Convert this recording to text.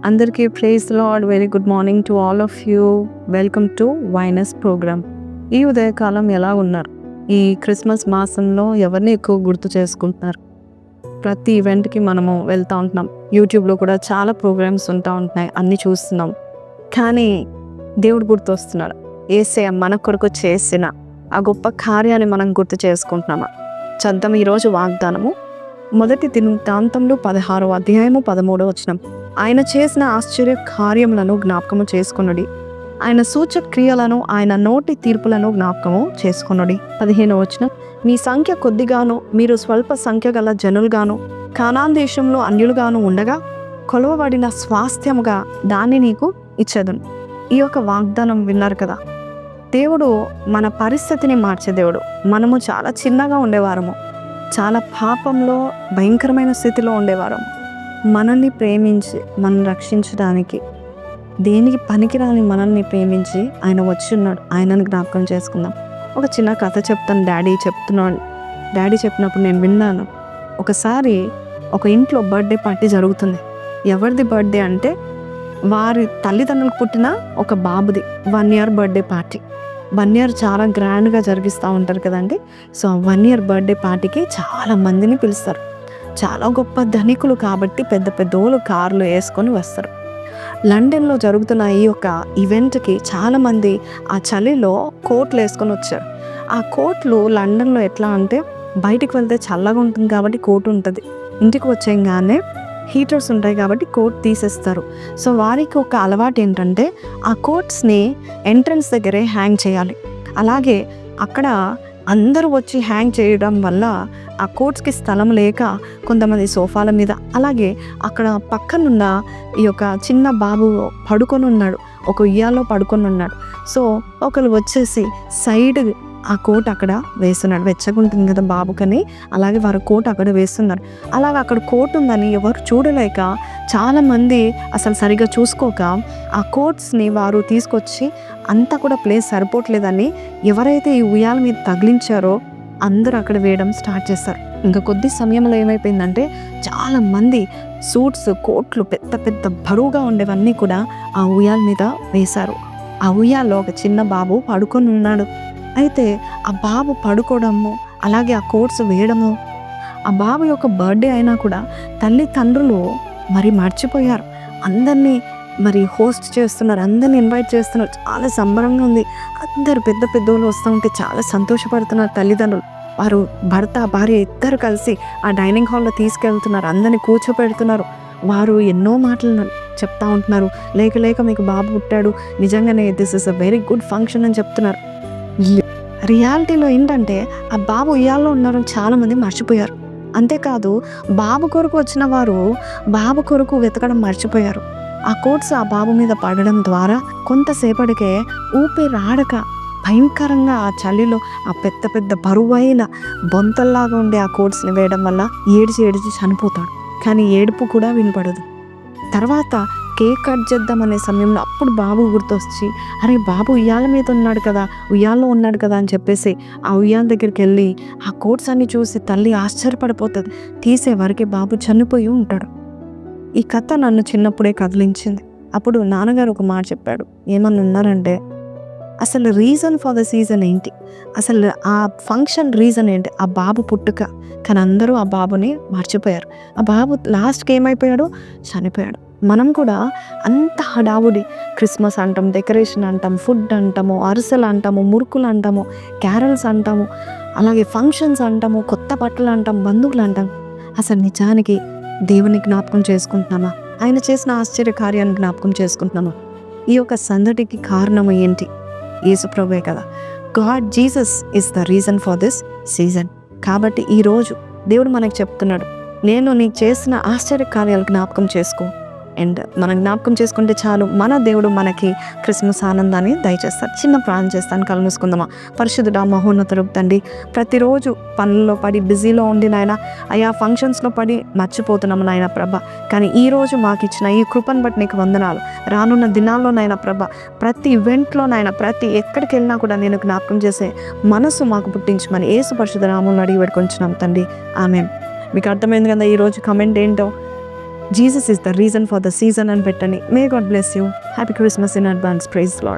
అందరికీ praise Lord. Very good morning to all of you. Welcome to వైనస్ program. ఈ ఉదయకాలం ఎలా ఉన్నారు? ఈ క్రిస్మస్ మాసంలో ఎవరిని ఎక్కువ గుర్తు చేసుకుంటున్నారు? ప్రతి ఈవెంట్కి మనము వెళ్తూ ఉంటున్నాం. యూట్యూబ్లో కూడా చాలా ప్రోగ్రామ్స్ ఉంటూ ఉంటున్నాయి, అన్నీ చూస్తున్నాం. కానీ దేవుడు గుర్తు వస్తున్నాడు. యేసయ్య మన కొరకు చేసిన ఆ గొప్ప కార్యాన్ని మనం గుర్తు చేసుకుంటున్నామా? చద్దాం ఈరోజు వాగ్దానము. మొదటి దినవృత్తాంతములు 16వ అధ్యాయము 13వ వచనం. ఆయన చేసిన ఆశ్చర్య కార్యములను జ్ఞాపకము చేసుకొనుడి, ఆయన సూచక క్రియలను, ఆయన నోటి తీర్పులను జ్ఞాపకము చేసుకొనుడి. 15వ వచనం. మీ సంఖ్య కొద్దిగాను, మీరు స్వల్ప సంఖ్య గల జనులుగాను, కానాన్ దేశంలో అన్యులుగాను ఉండగా కొలవబడిన స్వాస్థ్యముగా దాన్ని నీకు ఇచ్చేదును. ఈ యొక్క వాగ్దానం విన్నారు కదా. దేవుడు మన పరిస్థితిని మార్చే దేవుడు. మనము చాలా చిన్నగా ఉండేవారము, చాలా పాపంలో భయంకరమైన స్థితిలో ఉండేవారము. మనల్ని ప్రేమించి మనల్ని రక్షించడానికి, దేనికి పనికిరాని మనల్ని ప్రేమించి ఆయన వచ్చి ఉన్నాడు. ఆయనను జ్ఞాపకం చేసుకుందాం. ఒక చిన్న కథ చెప్తాను. డాడీ చెప్పినప్పుడు నేను విన్నాను. ఒకసారి ఒక ఇంట్లో బర్త్డే పార్టీ జరుగుతుంది. ఎవరిది బర్త్డే అంటే వారి తల్లిదండ్రులకు పుట్టిన ఒక బాబుది 1 year బర్త్డే పార్టీ. 1 year చాలా గ్రాండ్గా జరిగిస్తూ ఉంటారు కదండి. సో 1 year బర్త్డే పార్టీకి చాలా మందిని పిలుస్తారు. చాలా గొప్ప ధనికులు కాబట్టి పెద్ద పెద్దోళ్ళు కార్లు వేసుకొని వస్తారు. లండన్లో జరుగుతున్న ఈ యొక్క ఈవెంట్కి చాలామంది ఆ చలిలో కోట్లు వేసుకొని వచ్చారు. ఆ కోట్లు లండన్లో ఎట్లా అంటే బయటికి వెళ్తే చల్లగా ఉంటుంది కాబట్టి కోట్ ఉంటుంది, ఇంటికి వచ్చేగానే హీటర్స్ ఉంటాయి కాబట్టి కోట్ తీసేస్తారు. సో వారికి ఒక అలవాటు ఏంటంటే ఆ కోట్స్ని ఎంట్రన్స్ దగ్గరే హ్యాంగ్ చేయాలి. అలాగే అక్కడ అందరూ వచ్చి హ్యాంగ్ చేయడం వల్ల ఆ కోట్స్కి స్థలం లేక కొంతమంది సోఫాల మీద, అలాగే అక్కడ పక్కనున్న ఈ యొక్క చిన్న బాబు పడుకొని ఉన్నాడు, ఒక ఉయ్యాలో పడుకొని ఉన్నాడు. సో ఒకరు వచ్చేసి సైడ్ ఆ కోట్ అక్కడ వేస్తున్నాడు. వెచ్చగుంటుంది కదా బాబుకని, అలాగే వారు కోట్ అక్కడ వేస్తున్నారు. అలాగే అక్కడ కోట్ ఉందని ఎవరు చూడలేక చాలామంది అసలు సరిగా చూసుకోక ఆ కోట్స్ని వారు తీసుకొచ్చి అంతా కూడా ప్లేస్ సరిపోవట్లేదని ఎవరైతే ఈ ఉయ్యాల మీద తగిలించారో అందరూ అక్కడ వేయడం స్టార్ట్ చేస్తారు. ఇంకా కొద్ది సమయంలో ఏమైపోయిందంటే చాలామంది సూట్స్, కోట్లు, పెద్ద పెద్ద బరువుగా ఉండేవన్నీ కూడా ఆ ఉయ్యాల మీద వేశారు. ఆ ఉయ్యాల్లో ఒక చిన్న బాబు పడుకొని ఉన్నాడు. అయితే ఆ బాబు పడుకోవడము, అలాగే ఆ కోట్స్ వేయడము, ఆ బాబు యొక్క బర్త్డే అయినా కూడా తల్లిదండ్రులు మరి మర్చిపోయారు. అందరినీ మరి హోస్ట్ చేస్తున్నారు, అందరినీ ఇన్వైట్ చేస్తున్నారు. చాలా సంబరంగా ఉంది. అందరు పెద్ద పెద్దోళ్ళు వస్తూ ఉంటే చాలా సంతోషపడుతున్నారు తల్లిదండ్రులు. వారు భర్త భార్య ఇద్దరు కలిసి ఆ డైనింగ్ హాల్లో తీసుకెళ్తున్నారు, అందరినీ కూర్చోపెడుతున్నారు. వారు ఎన్నో మాటలు చెప్తా ఉంటున్నారు. లేక లేక మీకు బాబు పుట్టాడు, నిజంగానే this is a very good function అని చెప్తున్నారు. రియాలిటీలో ఏంటంటే ఆ బాబు ఉయ్యాల్లో ఉన్నారని చాలామంది మర్చిపోయారు. అంతేకాదు బాబు కొరకు వచ్చిన వారు బాబు కొరకు వెతకడం మర్చిపోయారు. ఆ కోట్స్ ఆ బాబు మీద పడడం ద్వారా కొంతసేపటికే ఊపిరాడక భయంకరంగా ఆ చలిలో ఆ పెద్ద పెద్ద బరువైన బొంతల్లాగా ఉండే ఆ కోట్స్ని వేయడం వల్ల ఏడిచి చనిపోతాడు. కానీ ఏడుపు కూడా వినపడదు. తర్వాత కేక్ కట్ చేద్దామనే సమయంలో అప్పుడు బాబు గుర్తొచ్చి, అరే బాబు ఉయ్యాల మీద ఉన్నాడు కదా, ఉయ్యాల్లో ఉన్నాడు కదా అని చెప్పేసి ఆ ఉయ్యాల దగ్గరికి వెళ్ళి ఆ కోట్స్ అన్ని చూసి తల్లి ఆశ్చర్యపడిపోతుంది. తీసే వరకే బాబు చనిపోయి ఉంటాడు. ఈ కథ నన్ను చిన్నప్పుడే కదిలించింది. అప్పుడు నాన్నగారు ఒక మాట చెప్పాడు. ఏమన్నా ఉన్నారంటే, అసలు రీజన్ ఫర్ ద సీజన్ ఏంటి, అసలు ఆ ఫంక్షన్ రీజన్ ఏంటి? ఆ బాబు పుట్టుక. కానీ అందరూ ఆ బాబుని మర్చిపోయారు. ఆ బాబు లాస్ట్కి ఏమైపోయాడు? చనిపోయాడు. మనం కూడా అంత హడావుడి, క్రిస్మస్ అంటాం, డెకరేషన్ అంటాం, ఫుడ్ అంటాము, అరిసెలు అంటాము, మురుకులు అంటాము, క్యారల్స్ అంటాము, అలాగే ఫంక్షన్స్ అంటాము, కొత్త బట్టలు అంటాం, బంధువులు అంటాం. అసలు నిజానికి దేవుని జ్ఞాపకం చేసుకుంటున్నామా? ఆయన చేసిన ఆశ్చర్య కార్యాన్ని జ్ఞాపకం చేసుకుంటున్నామా? ఈ యొక్క సందడికి కారణం ఏంటి? యేసు ప్రభువే కదా. God Jesus is the reason for this season. కాబట్టి ఈరోజు దేవుడు మనకు చెప్తున్నాడు, నేను నీకు చేసిన ఆశ్చర్య కార్యాలు జ్ఞాపకం చేసుకో. అండ్ మనం జ్ఞాపకం చేసుకుంటే చాలు, మన దేవుడు మనకి క్రిస్మస్ ఆనందాన్ని దయచేస్తాడు. చిన్న ప్రార్థన చేస్తాను, కళ్ళు మూసుకుందామా. పరిశుద్ధుడా, మహోన్నతుడు తండ్రి, ప్రతిరోజు పనుల్లో పడి బిజీలో ఉండి నాయన, అయా ఫంక్షన్స్లో పడి మర్చిపోతున్నాము నాయన ప్రభ. కానీ ఈరోజు మాకు ఇచ్చిన ఈ కృపను బట్టి నీకు వందనాలు. రానున్న దినాల్లో నాయన ప్రభ, ప్రతి ఈవెంట్లో నాయన, ప్రతి ఎక్కడికి వెళ్ళినా కూడా నేను జ్ఞాపకం చేసే మనసు మాకు పుట్టించమని యేసు పరిశుద్ధ నామములో అడిగి పెట్టుకుంటున్నాం తండ్రి. ఆమేన్. మీకు అర్థమైంది కదా ఈరోజు కమెంట్ ఏంటో? Jesus is the reason for the season అని పెట్టండి. May God bless you. Happy Christmas in advance. Praise lord.